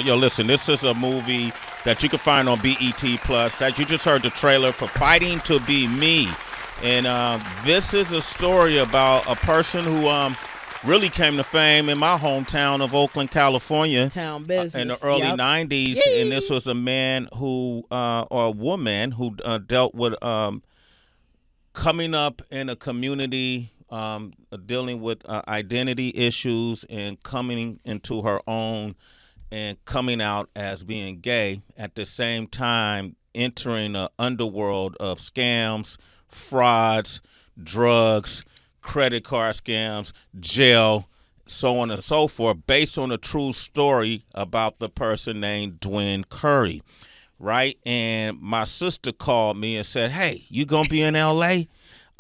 Yo, listen, this is a movie that you can find on BET Plus. That you just heard the trailer for Fighting to Be Me. And this is a story about a person who really came to fame in my hometown of Oakland, California. Town business. In the early 90s. Yay. And this was a man who, or a woman who dealt with coming up in a community, dealing with identity issues and coming into her own and coming out as being gay, at the same time entering an underworld of scams, frauds, drugs, credit card scams, jail, so on and so forth, based on a true story about the person named Duin Curry, right? And my sister called me and said, hey, you going to be in L.A.?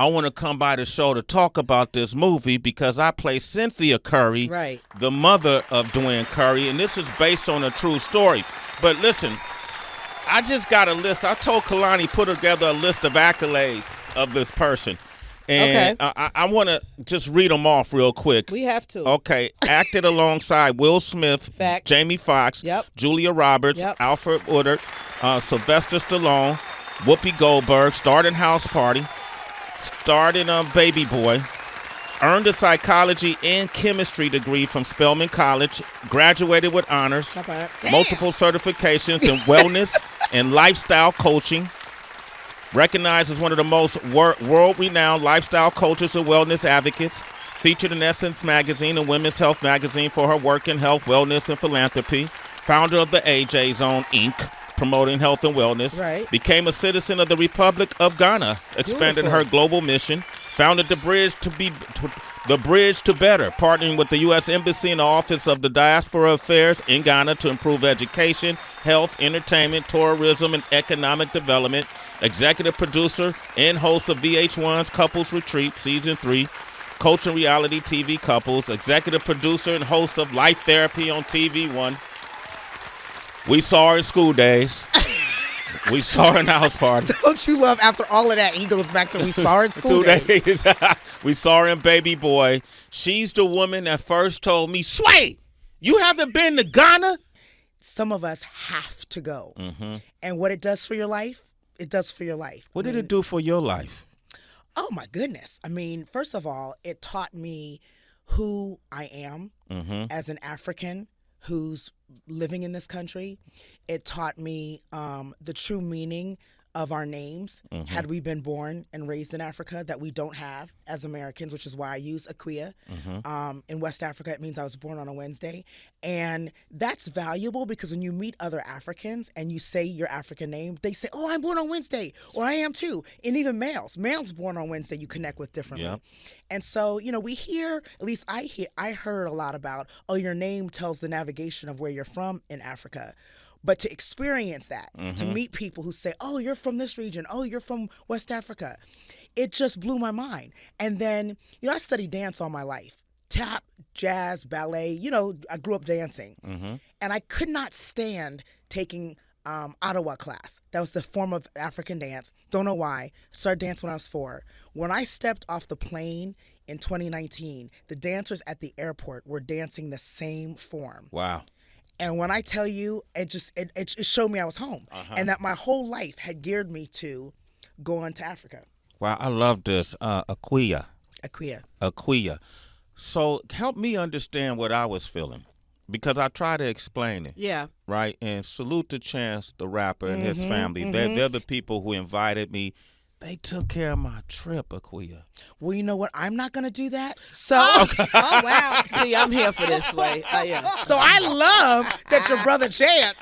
I want to come by the show to talk about this movie because I play Cynthia Curry, right, the mother of Duin Curry, and this is based on a true story. But listen, I just got a list. I told Kalani put together a list of accolades of this person. And okay. I want to just read them off real quick. We have to. Okay. Acted alongside Will Smith, Facts. Jamie Foxx, yep, Julia Roberts, yep, Alfred Woodard, Sylvester Stallone, Whoopi Goldberg, starred in House Party, starred in Baby Boy, earned a psychology and chemistry degree from Spelman College, graduated with honors, multiple certifications in wellness and lifestyle coaching, recognized as one of the most world-renowned lifestyle coaches and wellness advocates, featured in Essence Magazine and Women's Health Magazine for her work in health, wellness, and philanthropy, founder of the AJ Zone, Inc., promoting health and wellness, right, became a citizen of the Republic of Ghana, expanded her global mission, founded the Bridge to Better, partnering with the U.S. Embassy and the Office of the Diaspora Affairs in Ghana to improve education, health, entertainment, tourism, and economic development, executive producer and host of VH1's Couples Retreat, Season 3, coaching reality TV couples, executive producer and host of Life Therapy on TV One. We saw her in School Days. We saw her in House Party. Don't you love after all of that, he goes back to we saw her in School Days. We saw her in Baby Boy. She's the woman that first told me, Sway, you haven't been to Ghana? Some of us have to go. Mm-hmm. And what it does for your life, it does for your life. What did it do for your life? Oh, my goodness. I mean, first of all, it taught me who I am as an African who's living in this country. It taught me the true meaning of our names had we been born and raised in Africa that we don't have as Americans, which is why I use Aquia. In West Africa, it means I was born on a Wednesday. And that's valuable because when you meet other Africans and you say your African name, they say, oh, I'm born on Wednesday, or I am too. And even males born on Wednesday, you connect with differently. Yep. And so, you know, we hear, at least I heard a lot about, oh, your name tells the navigation of where you're from in Africa. But to experience that, to meet people who say, oh, you're from this region, oh, you're from West Africa, it just blew my mind. And then, you know, I studied dance all my life. Tap, jazz, ballet, you know, I grew up dancing. And I could not stand taking Ottawa class. That was the form of African dance. Don't know why. Started dancing when I was 4. When I stepped off the plane in 2019, the dancers at the airport were dancing the same form. Wow. And when I tell you, it showed me I was home and that my whole life had geared me to go on to Africa. Wow, I love this. Aquia. So help me understand what I was feeling, because I try to explain it. Yeah. Right? And salute to Chance, the rapper, and his family. They're the people who invited me. They took care of my trip, Aquia. Well, you know what? I'm not going to do that. So, oh wow. See, I'm here for this way. So I love that your brother Chance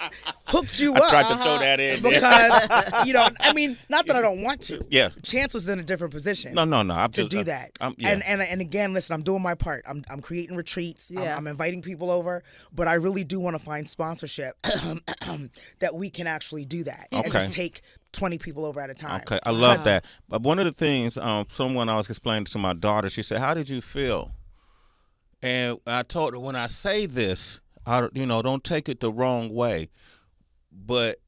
hooked you up. I tried to throw that in because, you know, I mean, not that I don't want to. Yeah. Chance was in a different position. No. To do that. And again, listen, I'm doing my part. I'm creating retreats. Yeah. I'm inviting people over. But I really do want to find sponsorship that we can actually do that. Okay. And just take 20 people over at a time. Okay, I love that. But one of the things, someone I was explaining to my daughter, she said, how did you feel? And I told her, when I say this, don't take it the wrong way, but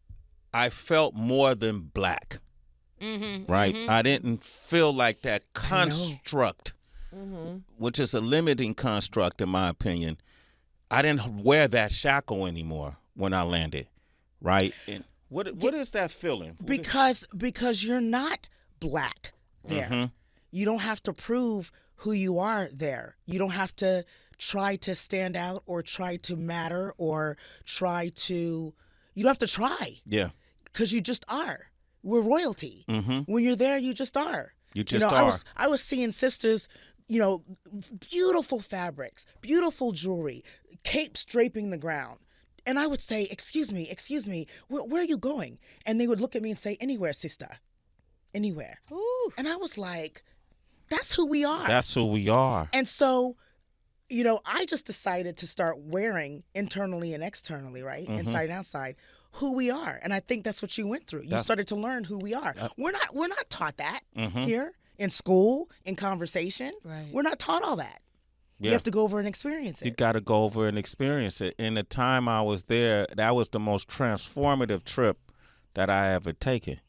I felt more than black, right? I didn't feel like that construct, which is a limiting construct in my opinion. I didn't wear that shackle anymore. when I landed, right? And what is that feeling? Because you're not black there. Mm-hmm. You don't have to prove who you are there. You don't have to try to stand out or try to matter or you don't have to try. Yeah. Because you just are. We're royalty. Mm-hmm. When you're there, you just are. You just are. I was seeing sisters, beautiful fabrics, beautiful jewelry, capes draping the ground. And I would say, excuse me, where are you going? And they would look at me and say, anywhere, sister. Anywhere. Ooh. And I was like, that's who we are. That's who we are. And so, I just decided to start wearing internally and externally, right? Mm-hmm. Inside and outside, who we are. And I think that's what you went through. You started to learn who we are. We're not taught that here in school, in conversation. Right. We're not taught all that. Yeah. You have to go over and experience it. You got to go over and experience it. In the time I was there, that was the most transformative trip that I ever taken.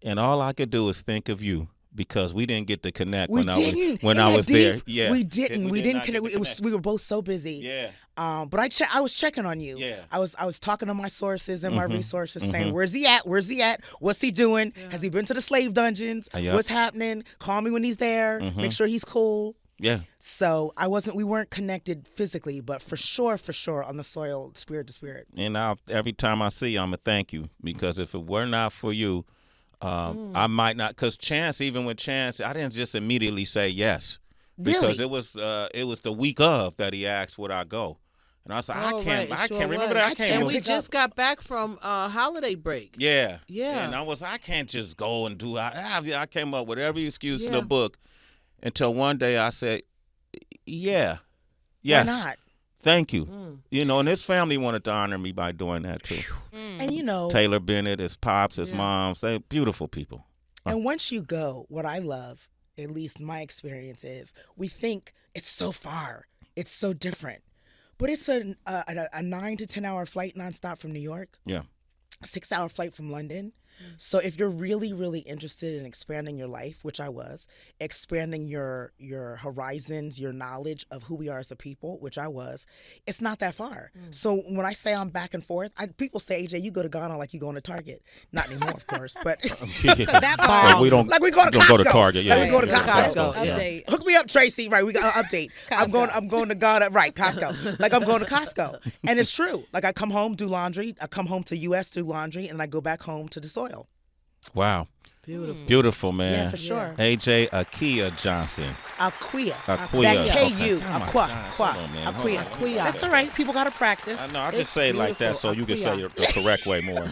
And all I could do is think of you because we didn't get to connect when I was there. Yeah, we didn't. We didn't not connect. We were both so busy. Yeah. But I was checking on you. Yeah. I was talking to my sources and my resources, saying, "Where's he at? Where's he at? What's he doing? Yeah. Has he been to the slave dungeons? Yep. What's happening? Call me when he's there. Make sure he's cool." Yeah. So we weren't connected physically, but for sure on the soil, spirit to spirit. And every time I see you, I'm going to thank you because if it were not for you, I might not. Because even with Chance, I didn't just immediately say yes. Because Really? it was the week of that he asked would I go. And I was like, I can't remember that. I can't. And we just got back from holiday break. Yeah. Yeah. And I can't just go and do. I came up with every excuse in the book until one day I said, yes. Why not? Thank you. And his family wanted to honor me by doing that too. And Taylor Bennett, his pops, his moms, they're beautiful people. And once you go, what I love, at least my experience is, we think it's so far, it's so different, but it's a 9 to 10 hour flight nonstop from New York. Yeah. 6 hour flight from London. So if you're really, really interested in expanding your life, which I was, expanding your horizons, your knowledge of who we are as a people, which I was, it's not that far. So when I say I'm back and forth, people say, AJ, you go to Ghana like you going to Target. Not anymore, of course, but that part. We don't. Like we go to Costco. Go to Target. Yeah, like we go to Costco. Update. Hook me up, Tracy. Right, we got an update. I'm going to Ghana. Right, Costco. Like I'm going to Costco, and it's true. Like I come home, do laundry. I come home to US, do laundry, and I go back home to the soil. Wow. Beautiful, man. Yeah, for sure. AJ Akia Johnson. Akia. Aquia. That KU. Okay. Aquia. Aquia. That's all right. People got to practice. I know. I just say it like that so you can say it the correct way more.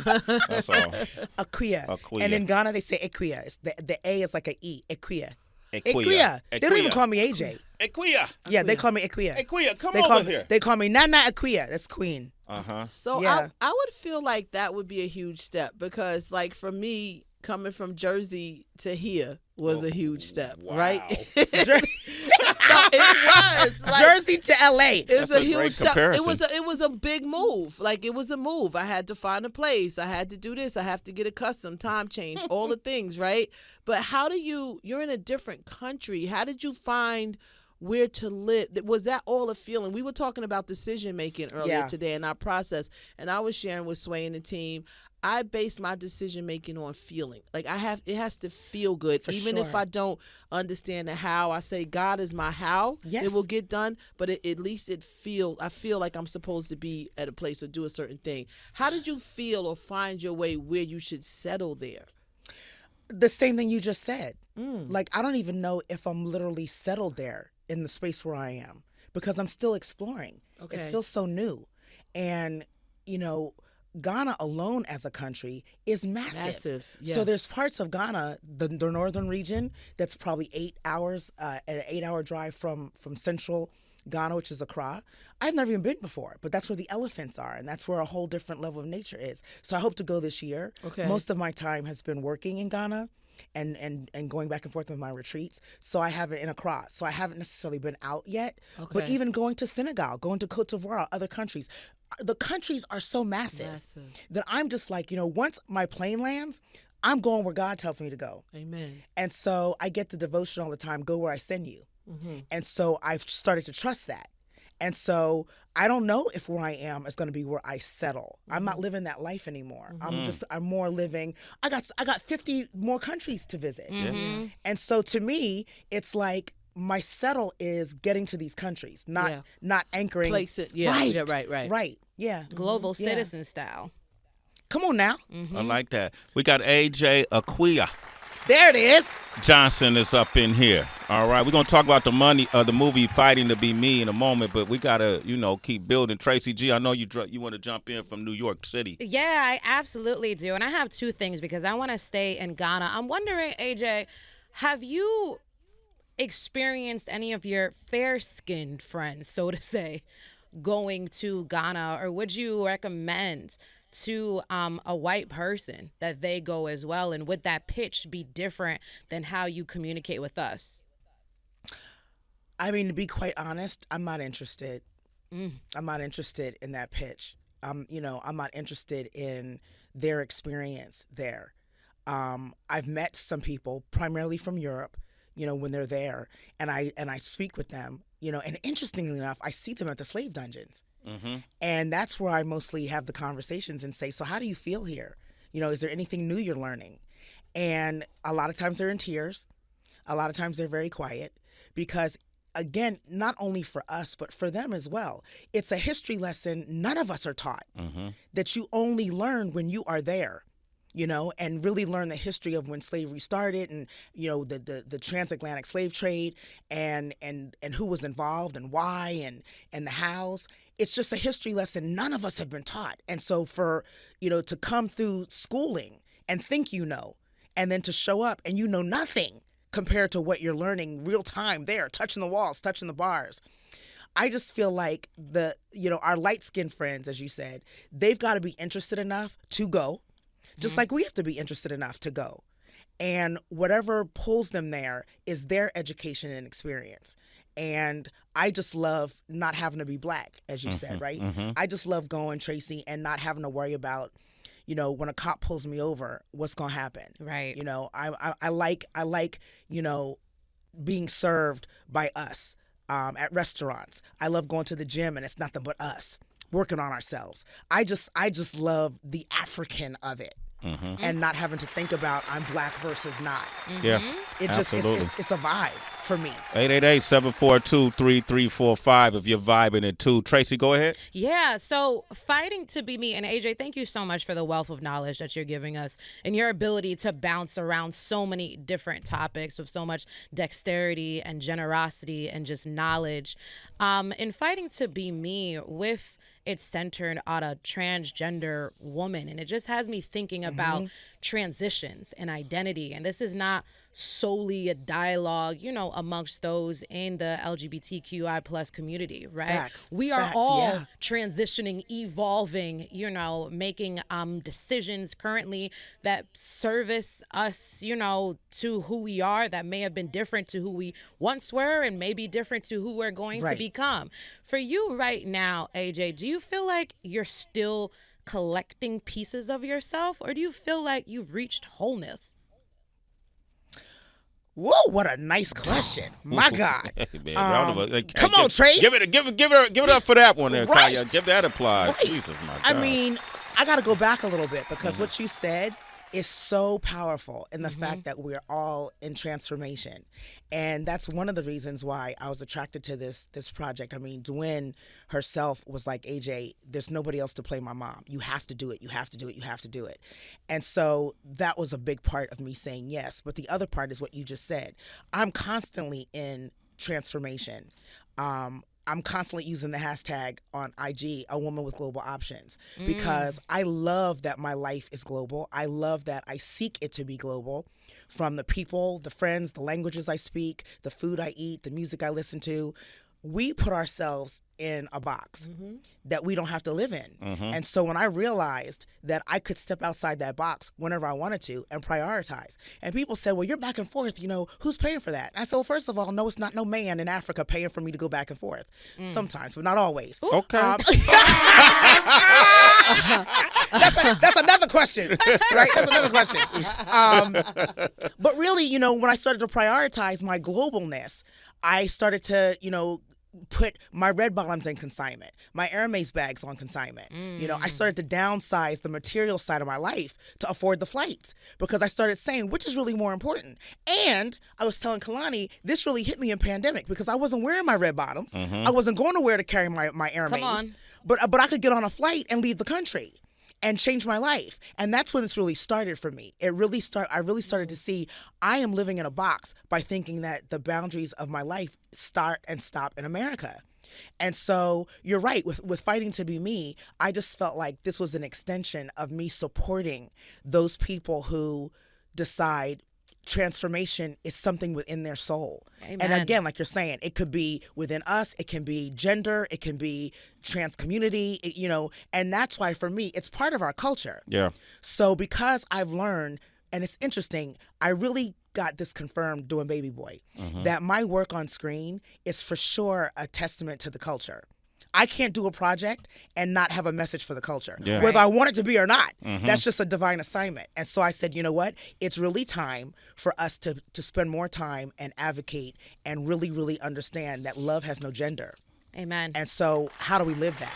That's all. Aquia. Aquia. And in Ghana, they say Aquia. The A is like an E. Aquia. Aquia. They don't even call me AJ. Aquia. Yeah, they call me Aquia. Aquia, come over here. They call me Nana Aquia. That's Queen. Uh-huh. So Yeah. I would feel like that would be a huge step because, like, for me, coming from Jersey to here was a huge step, right? No, it was. Like, Jersey to LA. It was That's a huge great step. comparison. It was a big move. Like, it was a move. I had to find a place. I had to do this. I have to get accustomed, time change, all the things, right? But you're in a different country. How did you find where to live? Was that all a feeling? We were talking about decision making earlier today in our process, and I was sharing with Sway and the team. I base my decision making on feeling. Like it has to feel good. Even if I don't understand the how, I say God is my how. Yes. It will get done, but at least I feel like I'm supposed to be at a place or do a certain thing. How did you feel or find your way where you should settle there? The same thing you just said. Like, I don't even know if I'm literally settled there in the space where I am because I'm still exploring. Okay. It's still so new. And, Ghana alone as a country is massive. Yeah. So there's parts of Ghana, the northern region, that's probably 8 hours, an 8-hour drive from central Ghana, which is Accra. I've never even been before, but that's where the elephants are, and that's where a whole different level of nature is. So I hope to go this year. Okay. Most of my time has been working in Ghana and going back and forth with my retreats. So I haven't in Accra. So I haven't necessarily been out yet. Okay. But even going to Senegal, going to Cote d'Ivoire, other countries, the countries are so massive that I'm just like, once my plane lands, I'm going where God tells me to go. Amen. And so I get the devotion all the time, go where I send you. And so I've started to trust that. And so I don't know if where I am is going to be where I settle. I'm not living that life anymore. I'm more living. I got 50 more countries to visit. And so to me, it's like my settle is getting to these countries, not anchoring. Place it. Right. Yeah. Global citizen style. Come on now. I like that. We got AJ Aquia There it is. Johnson is up in here. All right, we're gonna talk about the movie Fighting to Be Me in a moment, but we gotta, keep building. Tracy G, I know you want to jump in from New York City. Yeah, I absolutely do, and I have two things because I want to stay in Ghana. I'm wondering, AJ, have you experienced any of your fair-skinned friends, so to say, going to Ghana, or would you recommend to a white person that they go as well? And would that pitch be different than how you communicate with us? I mean, to be quite honest, I'm not interested. I'm not interested in that pitch. I'm not interested in their experience there. I've met some people, primarily from Europe, when they're there, and I speak with them, and interestingly enough, I see them at the slave dungeons. And that's where I mostly have the conversations and say, so how do you feel here? Is there anything new you're learning? And a lot of times they're in tears. A lot of times they're very quiet because, again, not only for us, but for them as well. It's a history lesson none of us are taught, that you only learn when you are there. And really learn the history of when slavery started and, the transatlantic slave trade and who was involved and why and the hows. It's just a history lesson none of us have been taught. And so for, to come through schooling and think and then to show up and nothing compared to what you're learning real time there, touching the walls, touching the bars. I just feel like our light-skinned friends, as you said, they've got to be interested enough to go. Just like we have to be interested enough to go. And whatever pulls them there is their education and experience. And I just love not having to be black, as you said, right? I just love going, Tracy, and not having to worry about, when a cop pulls me over, what's going to happen. Right. I like, being served by us at restaurants. I love going to the gym and it's nothing but us working on ourselves. I just love the African of it. And not having to think about I'm black versus not. Yeah, it just it's a vibe for me. 888-742-3345 if you're vibing it too. Tracy, go ahead. Yeah, so Fighting to Be Me, and AJ, thank you so much for the wealth of knowledge that you're giving us and your ability to bounce around so many different topics with so much dexterity and generosity and just knowledge. In Fighting to Be Me, with it's centered on a transgender woman, and it just has me thinking about transitions and identity. And this is not solely a dialogue, amongst those in the LGBTQI plus community, right? Facts. We are all transitioning, evolving, making decisions currently that service us, to who we are, that may have been different to who we once were and maybe different to who we're going to become. For you right now, AJ, do you feel like you're still collecting pieces of yourself, or do you feel like you've reached wholeness? Whoa, what a nice question. My God. Hey, man, come on, Trace. Give it up for that one there, Right. Kaya. Give that applause. Right. Jesus, my God. I mean, I got to go back a little bit because what you said is so powerful in the fact that we're all in transformation. And that's one of the reasons why I was attracted to this project. I mean, Duin herself was like, AJ, there's nobody else to play my mom. You have to do it. You have to do it. You have to do it. And so that was a big part of me saying yes. But the other part is what you just said. I'm constantly in transformation. I'm constantly using the hashtag on IG, a woman with global options, because I love that my life is global. I love that I seek it to be global, from the people, the friends, the languages I speak, the food I eat, the music I listen to. We put ourselves in a box that we don't have to live in. And so when I realized that I could step outside that box whenever I wanted to and prioritize, and people said, well, you're back and forth, who's paying for that? And I said, well, first of all, no, it's not no man in Africa paying for me to go back and forth. Sometimes, but not always. Okay. That's another question, right? That's another question. But really, when I started to prioritize my globalness, I started to, put my red bottoms in consignment, my Hermes bags on consignment. I started to downsize the material side of my life to afford the flights because I started saying, which is really more important. And I was telling Kalani, this really hit me in pandemic because I wasn't wearing my red bottoms. I wasn't going to wear to carry my Hermes. Come on. But I could get on a flight and leave the country and change my life. And that's when this really started for me. I really started to see I am living in a box by thinking that the boundaries of my life start and stop in America. And so you're right, with Fighting to Be Me, I just felt like this was an extension of me supporting those people who decide transformation is something within their soul. Amen. And again, like you're saying, it could be within us, it can be gender, it can be trans community, and that's why for me, it's part of our culture. Yeah. So because I've learned, and it's interesting, I really got this confirmed doing Baby Boy, that my work on screen is for sure a testament to the culture. I can't do a project and not have a message for the culture, whether I want it to be or not. That's just a divine assignment. And so I said, you know what? It's really time for us to spend more time and advocate and really, really understand that love has no gender. Amen. And so how do we live that?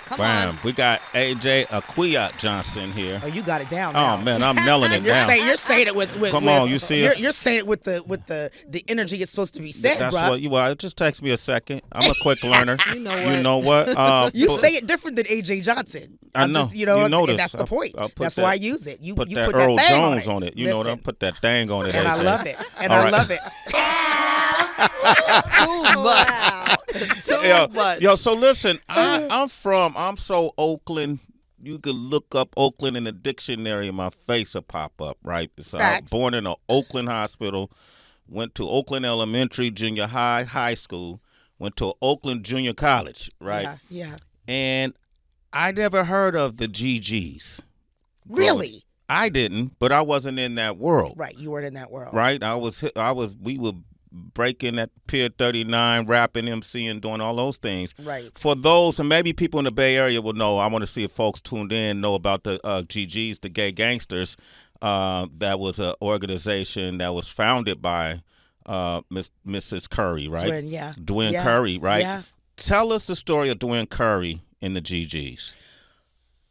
Come Bam. on. We got AJ Aquia Johnson here. Oh, you got it down now. Oh man, I'm nailing it down. You're saying it with Come on, you see us? You're saying it with the energy it's supposed to be said, That's bro. what you. Well, it just takes me a second. I'm a quick learner. You know what? You know what? You say it different than AJ Johnson. I know. Just, you know notice. that's the point. I'll put That's that- why I use it. You Put you that put Earl that thing Jones on on it. it. You know what? I'll Listen, put that thing on it. and I AJ. love it. And All I right. love it. Too much. Yo, so listen, I'm so Oakland. You could look up Oakland in the dictionary and my face will pop up, right? So I was Facts. born in an Oakland hospital, went to Oakland Elementary, junior high, high school, went to Oakland Junior College, right? Yeah. And I never heard of the GGs. Really? I didn't, but I wasn't in that world. Right. You weren't in that world. Right? We were breaking at Pier 39, rapping, MCing, doing all those things. Right. For those, and maybe people in the Bay Area will know, I want to see if folks tuned in know about the GGs, the Gay Gangsters. That was an organization that was founded by Mrs. Curry, right? Duin, yeah. Duin Yeah. Curry, right? Yeah. Tell us the story of Duin Curry and the GGs.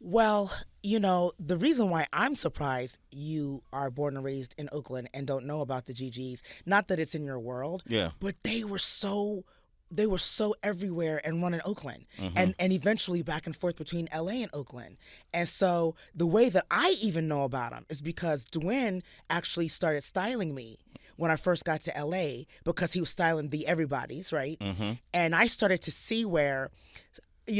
Well, the reason why I'm surprised you are born and raised in Oakland and don't know about the GGs, not that it's in your world, Yeah. but they were so everywhere and running Oakland and eventually back and forth between LA and Oakland. And so the way that I even know about them is because Duin actually started styling me when I first got to LA because he was styling the everybody's, right? And I started to see where,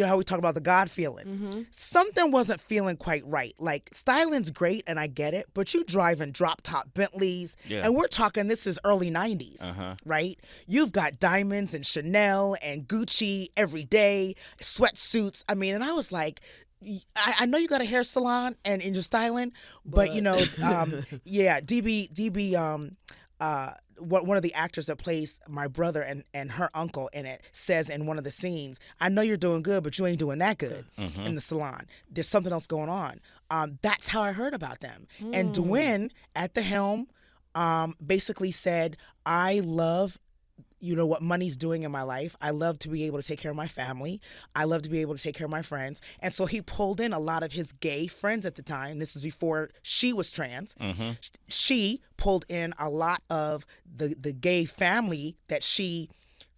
how we talk about the God feeling. Something wasn't feeling quite right. Like, styling's great, and I get it, but you driving drop-top Bentleys, and we're talking this is early 90s, right? You've got diamonds and Chanel and Gucci every day, sweatsuits. I mean, and I was like, I know you got a hair salon and in your styling, but DB, one of the actors that plays my brother and her uncle in it says in one of the scenes, I know you're doing good, but you ain't doing that good in the salon. There's something else going on. That's how I heard about them. And Duin at the helm basically said, I love what money's doing in my life. I love to be able to take care of my family. I love to be able to take care of my friends. And so he pulled in a lot of his gay friends at the time. This was before she was trans. She pulled in a lot of the gay family that she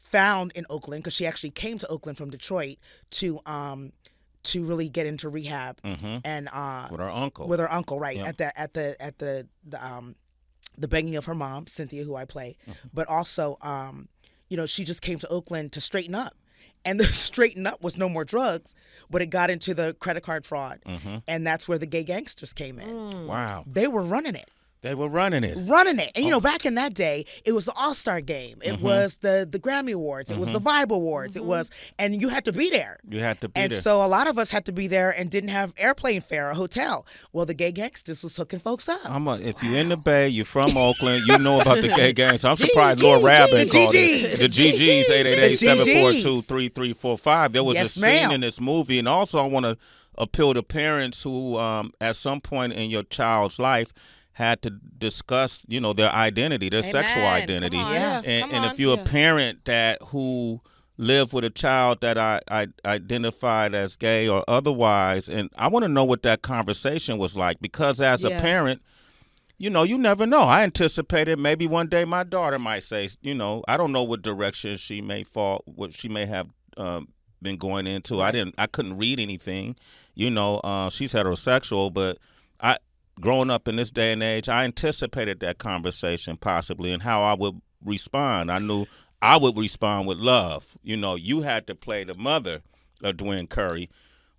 found in Oakland, because she actually came to Oakland from Detroit to really get into rehab and With her uncle. with her uncle, right? Yeah. At the begging of her mom, Cynthia, who I play, but also she just came to Oakland to straighten up. And the straighten up was no more drugs, but it got into the credit card fraud. And that's where the Gay Gangsters came in. Wow. They were running it. They were running it. And, back in that day, it was the All-Star Game. It was the Grammy Awards. It was the Vibe Awards. It was, and you had to be there. You had to be And there. so a lot of us had to be there and didn't have airplane fare or hotel. Well, the Gay Gangsters was hooking folks up. If you're in the Bay, you're from Oakland, you know about the Gay Gangs. I'm surprised Lord Rabin called it. The GGs, 888-742-3345. There was a scene in this movie. And also I want to appeal to parents who at some point in your child's life had to discuss, their identity, their sexual identity. Come on. Yeah. And if you're a parent who live with a child that I identified as gay or otherwise, and I want to know what that conversation was like, because as a parent, you never know. I anticipated maybe one day my daughter might say, I don't know what direction she may fall, what she may have been going into. Right. I couldn't read anything. She's heterosexual, but growing up in this day and age, I anticipated that conversation possibly and how I would respond. I knew I would respond with love. You had to play the mother of Duin Curry.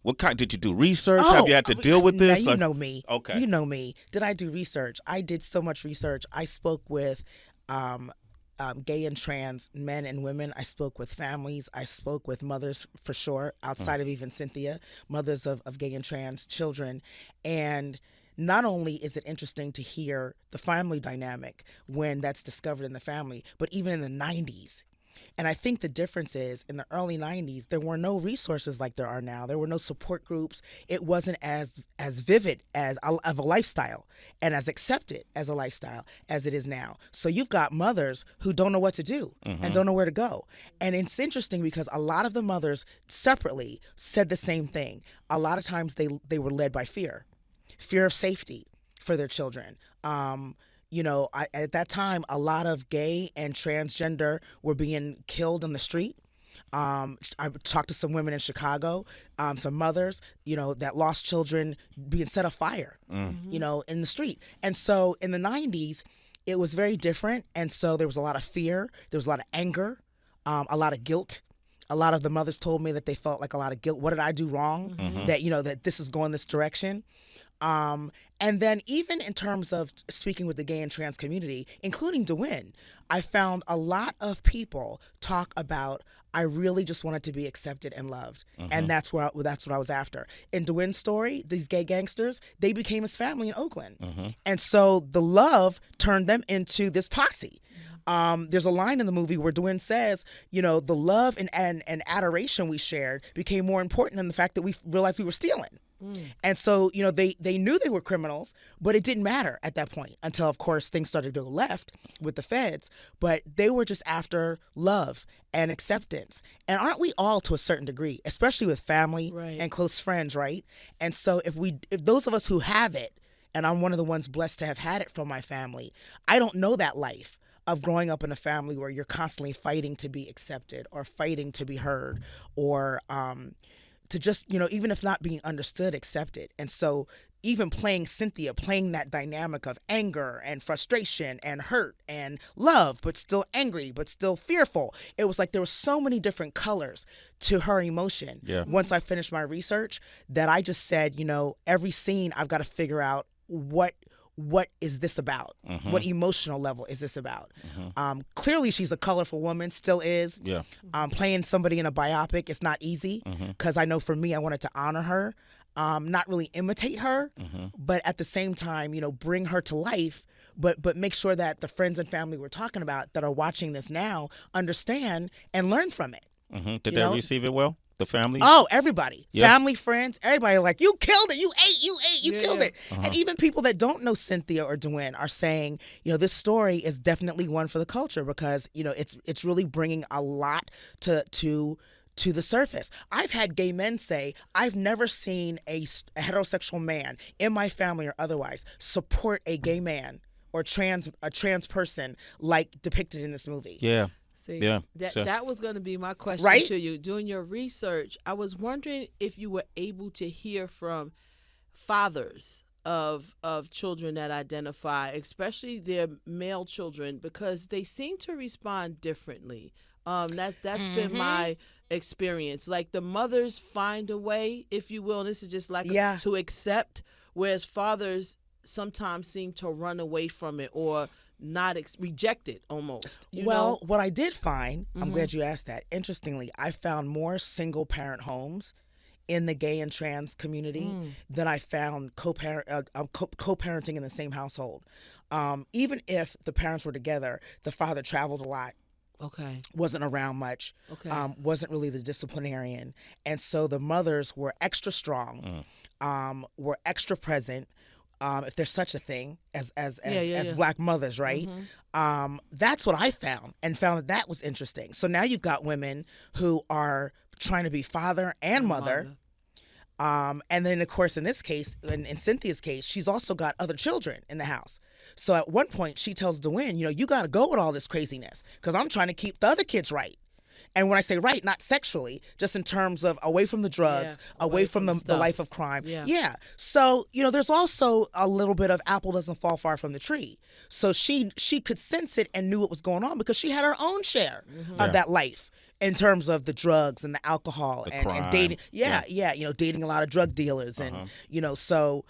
What kind did you do? Research? Have you had to deal with this? Now you know me. Okay. You know me. Did I do research? I did so much research. I spoke with gay and trans men and women. I spoke with families. I spoke with mothers, for sure, outside of even Cynthia, mothers of gay and trans children. And not only is it interesting to hear the family dynamic when that's discovered in the family, but even in the 90s. And I think the difference is in the early 90s, there were no resources like there are now. There were no support groups. It wasn't as vivid of a lifestyle and as accepted as a lifestyle as it is now. So you've got mothers who don't know what to do and don't know where to go. And it's interesting because a lot of the mothers separately said the same thing. A lot of times they were led by fear of safety for their children. At that time, a lot of gay and transgender were being killed on the street. I talked to some women in Chicago, some mothers, that lost children being set afire, in the street. And so in the 90s, it was very different. And so there was a lot of fear. There was a lot of anger, a lot of guilt. A lot of the mothers told me that they felt like a lot of guilt. What did I do wrong? That, that this is going this direction. And then even in terms of speaking with the gay and trans community, including Duin, I found a lot of people talk about, I really just wanted to be accepted and loved. And that's what I was after. In Duin's story, these gay gangsters, they became his family in Oakland. And so the love turned them into this posse. There's a line in the movie where Duin says, the love and adoration we shared became more important than the fact that we realized we were stealing. And so, they knew they were criminals, but it didn't matter at that point until, of course, things started to go left with the feds. But they were just after love and acceptance. And aren't we all to a certain degree, especially with family and close friends, right? And so if those of us who have it, and I'm one of the ones blessed to have had it from my family, I don't know that life of growing up in a family where you're constantly fighting to be accepted or fighting to be heard or to just, even if not being understood, accepted. And so even playing Cynthia, playing that dynamic of anger and frustration and hurt and love, but still angry, but still fearful. It was like there were so many different colors to her emotion. Once I finished my research, that I just said, every scene I've got to figure out what is this about? What emotional level is this about? Clearly, she's a colorful woman, still is. Playing somebody in a biopic is not easy because I know for me, I wanted to honor her, not really imitate her, but at the same time, bring her to life, but make sure that the friends and family we're talking about that are watching this now understand and learn from it. Did they receive it well? The family? Oh, everybody. Family, friends, everybody like, you killed it. You killed it. And even people that don't know Cynthia or Duin are saying, this story is definitely one for the culture because, it's really bringing a lot to the surface. I've had gay men say, I've never seen a heterosexual man in my family or otherwise support a gay man or a trans person like depicted in this movie. Yeah. See, yeah, that was going to be my question to you. Doing your research, I was wondering if you were able to hear from fathers of children that identify, especially their male children, because they seem to respond differently. That's been my experience. Like the mothers find a way, if you will, and this is just like to accept, whereas fathers sometimes seem to run away from it or not reject it almost. What I did find, I'm glad you asked that. Interestingly, I found more single parent homes in the gay and trans community than I found co-parenting in the same household. Even if the parents were together, the father traveled a lot. Wasn't around much. Wasn't really the disciplinarian. And so the mothers were extra strong, were extra present. if there's such a thing as Yeah. Black mothers, right? That's what I found that was interesting. So now you've got women who are trying to be father and mother. And then, of course, in this case, in Cynthia's case, she's also got other children in the house. So at one point, she tells Duin, you got to go with all this craziness because I'm trying to keep the other kids right. And when I say right, not sexually, just in terms of away from the drugs, away from the life of crime. Yeah. So, there's also a little bit of apple doesn't fall far from the tree. So she could sense it and knew what was going on because she had her own share of that life. In terms of the drugs and the alcohol and dating, dating a lot of drug dealers and so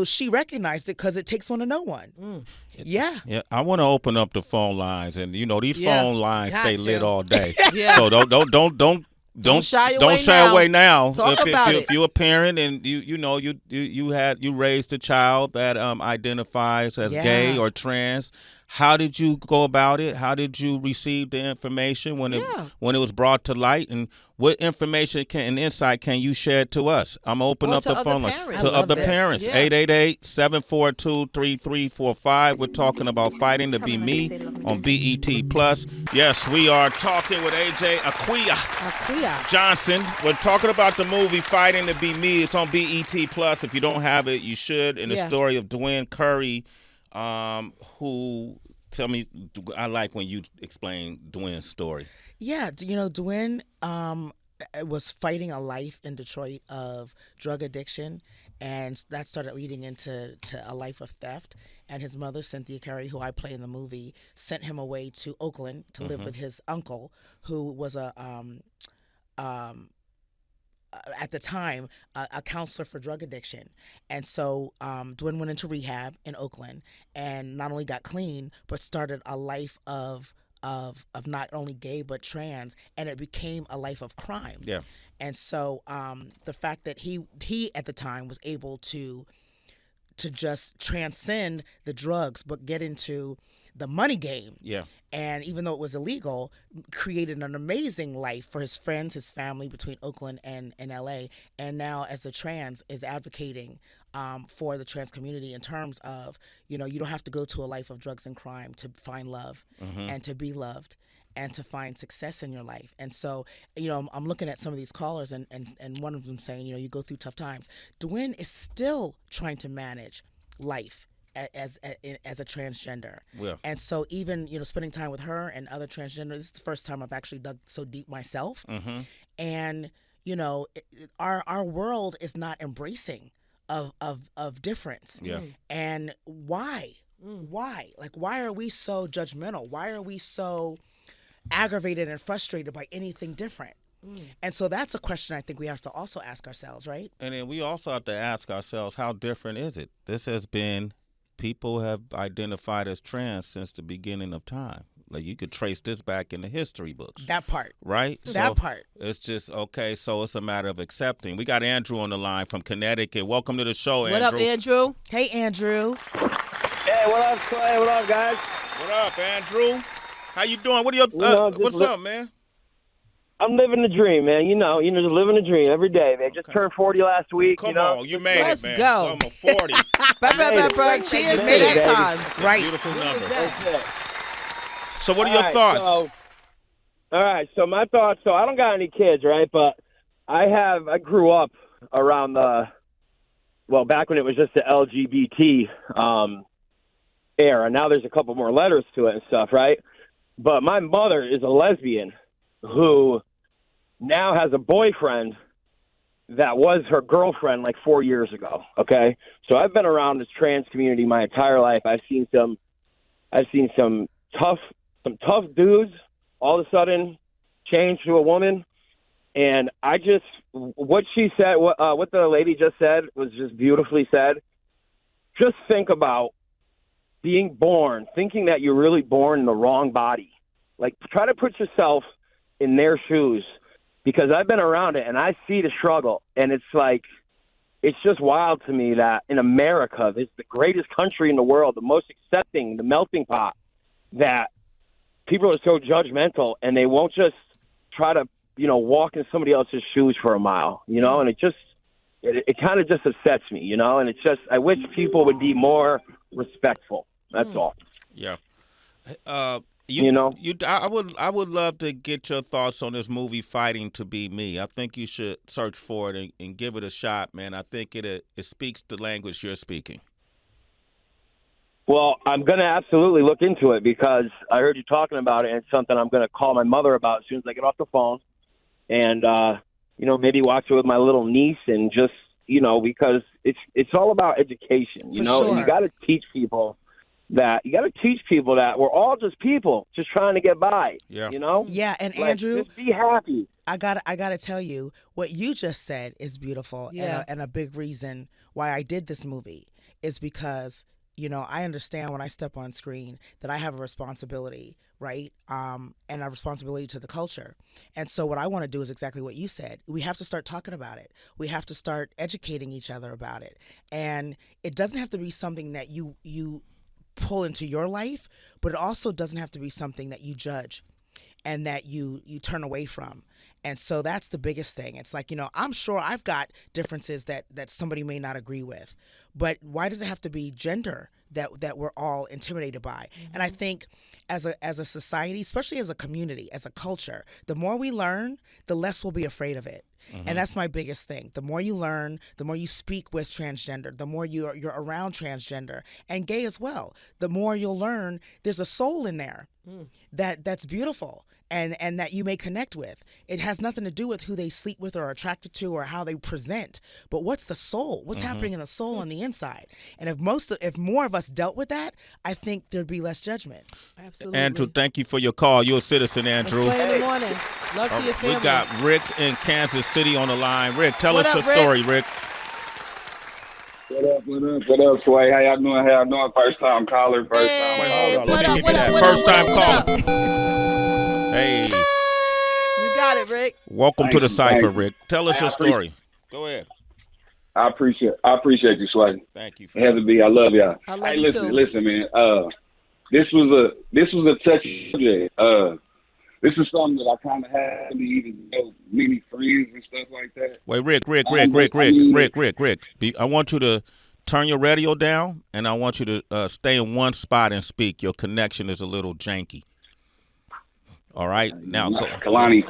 she recognized it because it takes one to know one. Yeah. I want to open up the phone lines, and these phone lines stay lit all day. Yeah. So don't shy away now. If you're a parent and you raised a child that identifies as gay or trans, how did you go about it? How did you receive the information when it was brought to light? And what information and insight can you share to us? I'm gonna open up the phone line to other parents. 888-742-3345. We're talking about Fighting to Be Me on BET Plus. Yes, we are talking with AJ Aquia Johnson. We're talking about the movie Fighting to Be Me. It's on BET Plus. If you don't have it, you should. And the story of Duin Curry, who, tell me, I like when you explain Duin's story. Yeah, Duin was fighting a life in Detroit of drug addiction, and that started leading into a life of theft. And his mother, Cynthia Curry, who I play in the movie, sent him away to Oakland to live with his uncle, who was at the time, a counselor for drug addiction. And so Duin went into rehab in Oakland and not only got clean, but started a life of not only gay but trans, and it became a life of crime. Yeah. And so the fact that he at the time was able to just transcend the drugs but get into the money game. Yeah. And even though it was illegal, created an amazing life for his friends, his family between Oakland and LA. And now as a trans is advocating for the trans community in terms of, you don't have to go to a life of drugs and crime to find love and to be loved and to find success in your life. And so, I'm looking at some of these callers and one of them saying, you go through tough times. Duin is still trying to manage life as a transgender. Yeah. And so even, spending time with her and other transgenders, this is the first time I've actually dug so deep myself. And, our world is not embracing of difference. Yeah. And why? Why? Like, why are we so judgmental? Why are we so aggravated and frustrated by anything different? And so that's a question I think we have to also ask ourselves, right? And then we also have to ask ourselves, how different is it? This has been, people have identified as trans since the beginning of time. Like, you could trace this back in the history books. That part. Right? That part. It's just, okay, so it's a matter of accepting. We got Andrew on the line from Connecticut. Welcome to the show, Andrew. What up, Andrew? Hey, Andrew. Hey, what up, Sway? What up, guys? What up, Andrew? How you doing? What are your what's up, man? I'm living the dream, man. Just living the dream every day, man. Just turned 40 last week. Come on, you made Let's it, man. go. I'm a 40. Cheers to that time. Right. Beautiful number. That's it. So what are your thoughts? All right, so my thoughts. So I don't got any kids, right? But I grew up around back when it was just the LGBT era. Now there's a couple more letters to it and stuff, right? But my mother is a lesbian who now has a boyfriend that was her girlfriend like 4 years ago. Okay, so I've been around this trans community my entire life. I've seen some tough dudes all of a sudden change to a woman, and what she said, what the lady just said was just beautifully said. Just think about being born, thinking that you're really born in the wrong body. Like, try to put yourself in their shoes, because I've been around it and I see the struggle, and it's just wild to me that in America, this is the greatest country in the world, the most accepting, the melting pot, that people are so judgmental and they won't just try to, walk in somebody else's shoes for a mile, and it it kind of just upsets me, you know. And it's just I wish people would be more respectful. That's all. Yeah. I would love to get your thoughts on this movie, Fighting to Be Me. I think you should search for it and give it a shot, man. I think it speaks the language you're speaking. Well, I'm going to absolutely look into it because I heard you talking about it, and it's something I'm going to call my mother about as soon as I get off the phone. And, maybe watch it with my little niece and just, because it's all about education, For know, sure. and you got to teach people that we're all just people just trying to get by, Yeah. Yeah, and Like, Andrew, just be happy. I gotta tell you, what you just said is beautiful, Yeah. and a big reason why I did this movie is because I understand when I step on screen that I have a responsibility, right? And a responsibility to the culture. And so what I want to do is exactly what you said. We have to start talking about it. We have to start educating each other about it. And it doesn't have to be something that you pull into your life, but it also doesn't have to be something that you judge and that you turn away from. And so that's the biggest thing. It's like, I'm sure I've got differences that somebody may not agree with, but why does it have to be gender that we're all intimidated by? And I think as a society, especially as a community, as a culture, the more we learn, the less we'll be afraid of it. And that's my biggest thing. The more you learn, the more you speak with transgender, the more you're around transgender and gay as well, the more you'll learn there's a soul in there that's beautiful and that you may connect with. It has nothing to do with who they sleep with or are attracted to or how they present, but what's the soul? What's happening in the soul on the inside? And if more of us dealt with that, I think there'd be less judgment. Absolutely. Andrew, thank you for your call. You're a citizen, Andrew. Sway in the morning. Love to your family. We got Rick in Kansas City on the line. Rick, tell What us up, your story, Rick. What up, Sway? How y'all doing? First time caller, Wait, hold on. Let me get that. First time caller. Hey, You got it, Rick. welcome to Thank the you, Cypher, thank you. Rick. Tell us Hey, your I appreciate- story. Go ahead. I appreciate you, Sway. Thank you. Heather B, I love y'all. I love hey, you listen, too. listen, man. This was a touchy subject. This is something that I kind of had to even know many friends and stuff like that. Wait, Rick. I want you to turn your radio down, and I want you to stay in one spot and speak. Your connection is a little janky. All right, now go. Kalani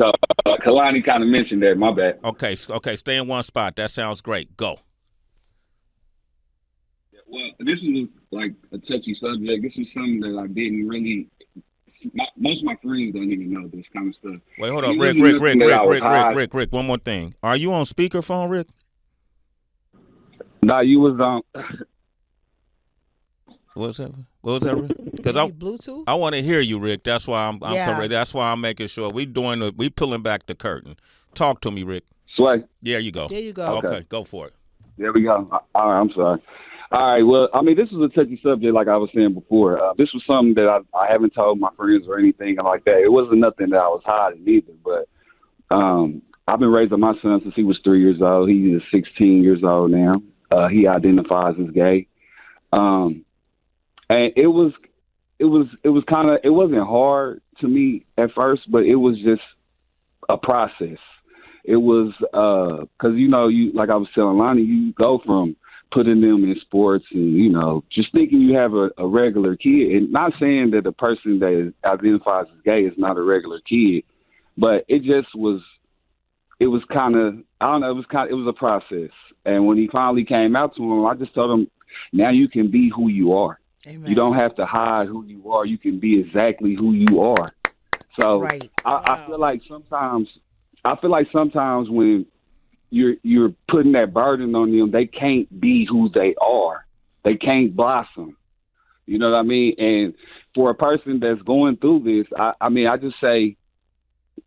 kind of mentioned that. My bad. Okay, stay in one spot. That sounds great. Go. Well, this is like a touchy subject. This is something that I didn't really. Most of my friends don't even know this kind of stuff. Wait, hold on, It Rick. wasn't nothing that I was hiding. One more thing. Are you on speakerphone, Rick? Nah, you was on. What was that, Rick? Because Bluetooth? I want to hear you, Rick. That's why I'm Yeah. correct. That's why I'm making sure we pulling back the curtain. Talk to me, Rick. Sway. There you go. There you go. Okay, go for it. There we go. All right, I'm sorry. All right, well, I mean, this is a touchy subject, like I was saying before. This was something that I haven't told my friends or anything like that. It wasn't nothing that I was hiding either, but I've been raising my son since he was 3 years old. He is 16 years old now. He identifies as gay. And it wasn't hard to me at first, but it was just a process. It was, cause you, like I was telling Lonnie, you go from putting them in sports and, just thinking you have a regular kid, and not saying that the person that identifies as gay is not a regular kid, but it was kind of, I don't know, it was a process. And when he finally came out to him, I just told him, now you can be who you are. Amen. You don't have to hide who you are. You can be exactly who you are. So Right. I feel like sometimes when you're putting that burden on them, they can't be who they are. They can't blossom. You know what I mean? And for a person that's going through this, I just say,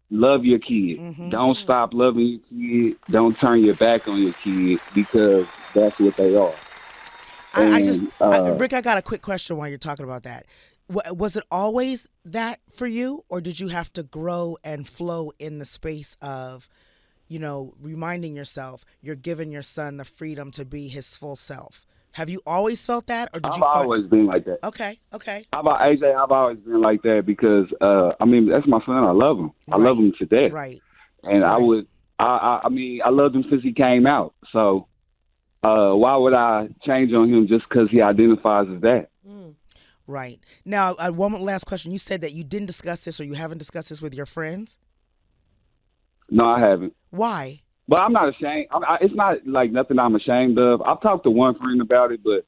love your kid. Mhm. Don't stop loving your kid. Don't turn your back on your kid, because that's what they are. Rick, I got a quick question while you're talking about that. Was it always that for you, or did you have to grow and flow in the space of, reminding yourself you're giving your son the freedom to be his full self? Have you always felt that, or did I've you? always been like that. Okay. I've always been like that because, that's my son. I love him. I love him to death. Right. And Right. I loved him since he came out. So why would I change on him just because he identifies as that? Right. Now, one last question. You said that you didn't discuss this or you haven't discussed this with your friends. No, I haven't. Why? But I'm not ashamed. It's not like nothing I'm ashamed of. I've talked to one friend about it, but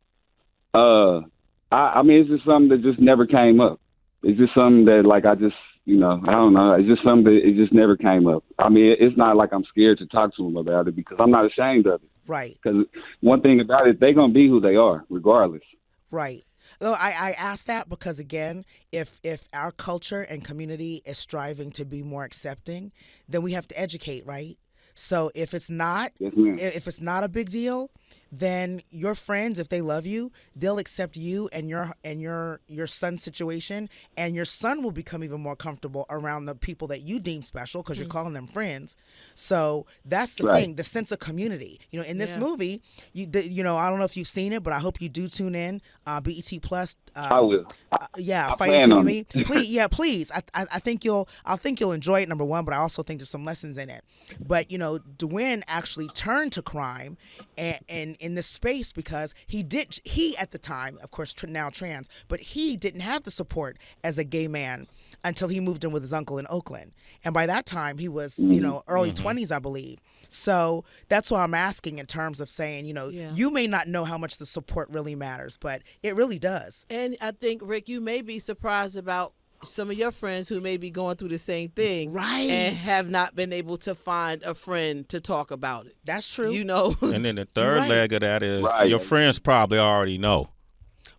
I mean, it's just something that just never came up. It's just something that, like, I just, I don't know. It's just something that it just never came up. I mean, it's not like I'm scared to talk to them about it because I'm not ashamed of it. Right. Because one thing about it, they're going to be who they are, regardless. Right. No, I ask that because, again, if our culture and community is striving to be more accepting, then we have to educate, right? So if it's not, Yes, ma'am. if it's not a big deal, then your friends, if they love you, they'll accept you and your son's situation, and your son will become even more comfortable around the people that you deem special because you're calling them friends. So that's the thing, the sense of community. In this movie, I don't know if you've seen it, but I hope you do tune in. BET Plus. I will. Fighting to on me. Please. I think you'll enjoy it. Number one, but I also think there's some lessons in it. But Duin actually turned to crime and in this space because he at the time, of course, now trans, but he didn't have the support as a gay man until he moved in with his uncle in Oakland. And by that time, he was, early 20s, I believe. So that's why I'm asking in terms of saying, you may not know how much the support really matters, but it really does. And I think, Rick, you may be surprised about some of your friends who may be going through the same thing, right, and have not been able to find a friend to talk about it. That's true. And then the third leg of that is your friends probably already know.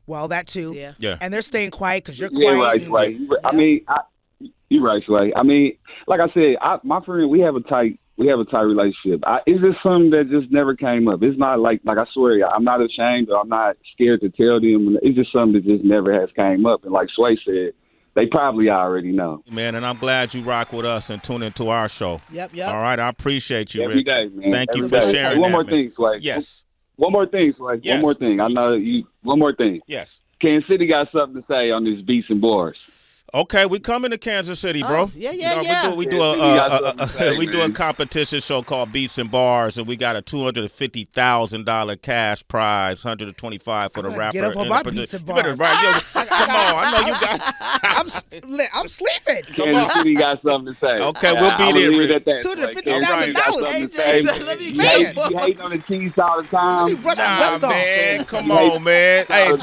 Well, that too. Yeah. And they're staying quiet because you're quiet. Right. I mean, you're right, Sway. I mean, like I said, my friend, we have a tight relationship. It's just something that just never came up. It's not like I swear, I'm not ashamed or I'm not scared to tell them. It's just something that just never has came up. And like Sway said, they probably already know. Man, and I'm glad you rock with us and tune into our show. Yep. All right, I appreciate you, Every Rick. day, man. Thank you Every for day. sharing Hey, one that, more man. thing, Sway. Yes. One more thing, Sway. Yes. One more thing. I know you. One more thing. Yes. Kansas City got something to say on this beats and bars. Okay, we coming to Kansas City, bro. Yeah. We do a competition show called Beats and Bars, and we got a $250,000 cash prize, $125 for the rapper. Get up on my Beats and Bars. Come on, I know you got. I'm sleeping. Kansas City got something to say. Okay, we'll be there. Leave it at that. $250,000. AJ, let me get You hating on the Chiefs all the time. Nah, man, come on, man. Hey,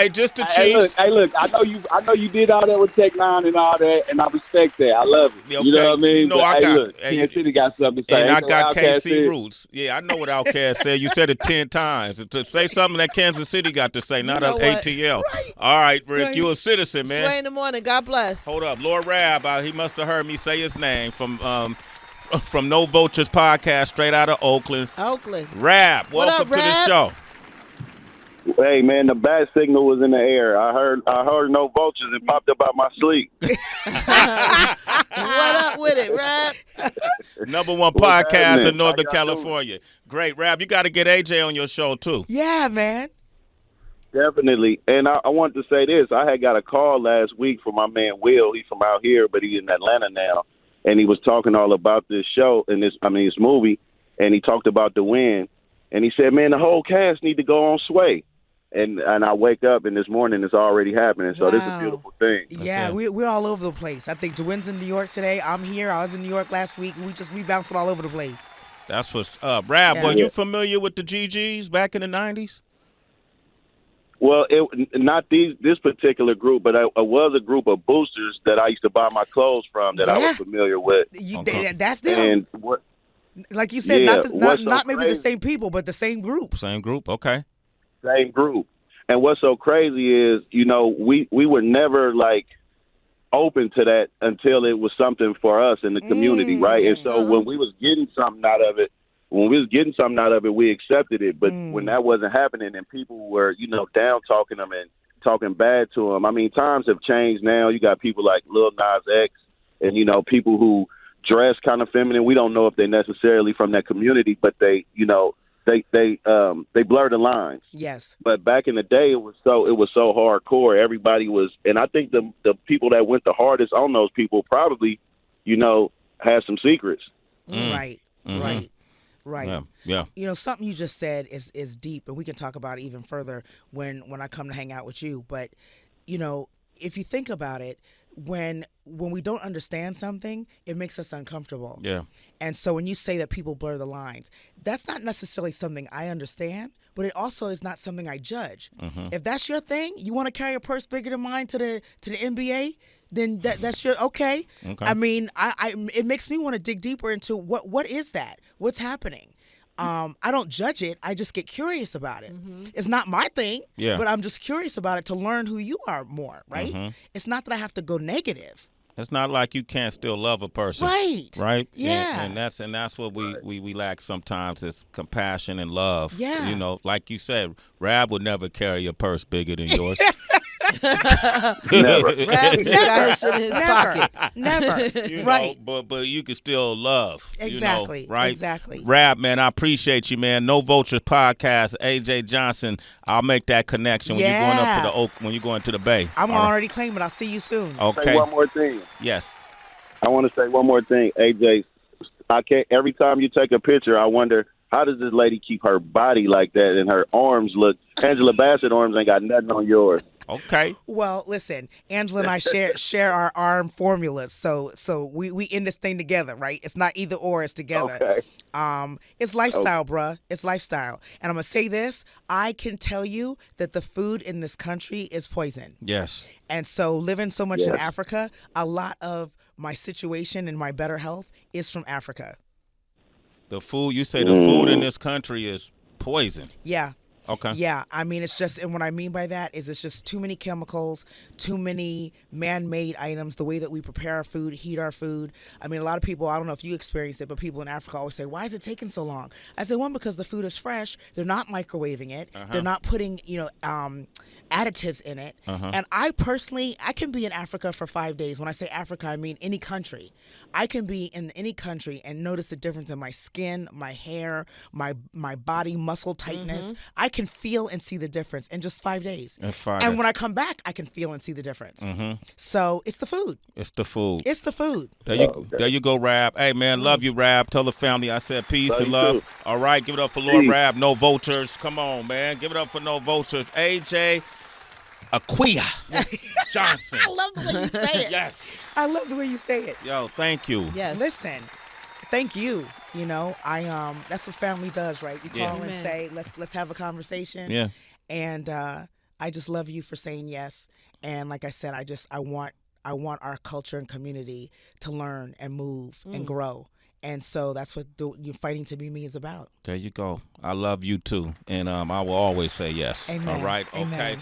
just the Chiefs. Hey, look. I know you did all that with Tech Nine and all that, and I respect that. I love it. Okay. You know what I mean? No, I got. Kansas City got something to say. And I got KC said. roots. Yeah, I know what Outkast said. You said it 10 times. To say something that Kansas City got to say, not know what? ATL. All right, Rick, you a citizen, man. Sway in the morning. God bless. Hold up, Lord Rab. He must have heard me say his name from No Vultures podcast, straight out of Oakland. Rab, welcome to the show. Hey man, the bat signal was in the air. I heard no vultures and popped up out my sleep. What up with it, Rab? Number one podcast in Northern California. Great, Rab. You got to get AJ on your show too. Yeah, man. Definitely. And I wanted to say this. I had got a call last week from my man Will. He's from out here, but he's in Atlanta now. And he was talking all about this show and this movie. And he talked about the win. And he said, man, the whole cast need to go on Sway. And I wake up and this morning it's already happening. So this is a beautiful thing. Yeah, we're all over the place. I think Duin's in New York today. I'm here. I was in New York last week. We bouncing all over the place. That's what's up. Rab, were you familiar with the GGs back in the 90s? Well, not this particular group, but I was a group of boosters that I used to buy my clothes from that I was familiar with. That's them. And like you said, not maybe the same people, but the same group. Same group, okay. Same group. And what's so crazy is, we were never like open to that until it was something for us in the community, right? And so when we was getting something out of it, we accepted it. But when that wasn't happening and people were, down talking them and talking bad to them, I mean, times have changed now. You got people like Lil Nas X and, people who dress kind of feminine. We don't know if they're necessarily from that community, but they blur the lines. Yes. But back in the day, it was so hardcore. Everybody was, and I think the people that went the hardest on those people probably, had some secrets. Right. Mm-hmm. Right. Right. Yeah. You know, something you just said is deep, and we can talk about it even further when I come to hang out with you. But, you know, if you think about it, when we don't understand something, it makes us uncomfortable. Yeah. And so when you say that people blur the lines, that's not necessarily something I understand, but it also is not something I judge. If that's your thing, you want to carry a purse bigger than mine to the NBA, then that's your okay. I mean, I it makes me want to dig deeper into what is that? What's happening? I don't judge it. I just get curious about it. It's not my thing, but I'm just curious about it to learn who you are more, right? It's not that I have to go negative. It's not like you can't still love a person. Right? Yeah. And that's what we lack sometimes is compassion and love. Yeah. You know, like you said, Rab would never carry a purse bigger than yours. Never. Rab just got his shit in his pocket. Never. You Right. know, but you can still love. Exactly. You know, right? Exactly. Rab, man, I appreciate you, man. No Vultures podcast, AJ Johnson. I'll make that connection when you're going up to the Oak, when you're going to the Bay. I'm already claiming. I'll see you soon. Okay. Say one more thing. Yes. I want to say one more thing, AJ. I can't. Every time you take a picture, I wonder how does this lady keep her body like that and her arms look. Angela Bassett arms ain't got nothing on yours. Okay. Well, listen, Angela and I share our arm formulas, so we in this thing together, right? It's not either or, it's together. Okay. It's lifestyle, bruh. It's lifestyle. And I'm gonna say this: I can tell you that the food in this country is poison. Yes. And so, living so much in Africa, a lot of my situation and my better health is from Africa. The food, you say the food in this country is poison. Yeah. Okay. Yeah, I mean, it's just, and what I mean by that is it's just too many chemicals, too many man-made items, the way that we prepare our food, heat our food. I mean, a lot of people, I don't know if you experienced it, but people in Africa always say, why is it taking so long? I say, one, because the food is fresh. They're not microwaving it. They're not putting, additives in it. And I personally, I can be in Africa for 5 days. When I say Africa, I mean any country. I can be in any country and notice the difference in my skin, my hair, my body muscle tightness. I can feel and see the difference in just 5 days. And when I come back, I can feel and see the difference. So it's the food. It's the food. It's the food. There you go, Rab. Hey, man, love you, Rab. Tell the family I said peace Love and you love. too. All right, give it up for Lord Rab. No Vultures. Come on, man. Give it up for No Vultures. AJ Aquia Johnson. I love the way you say it. Yes. I love the way you say it. Yo, thank you. Yes. Listen, thank you. You know, that's what family does, right? You call and Amen. say, let's have a conversation. Yeah. And I just love you for saying yes. And like I said, I want our culture and community to learn and move and grow. And so that's what you Fighting to Be Me is about. There you go. I love you too. And I will always say yes. Amen. All right. Amen. Okay.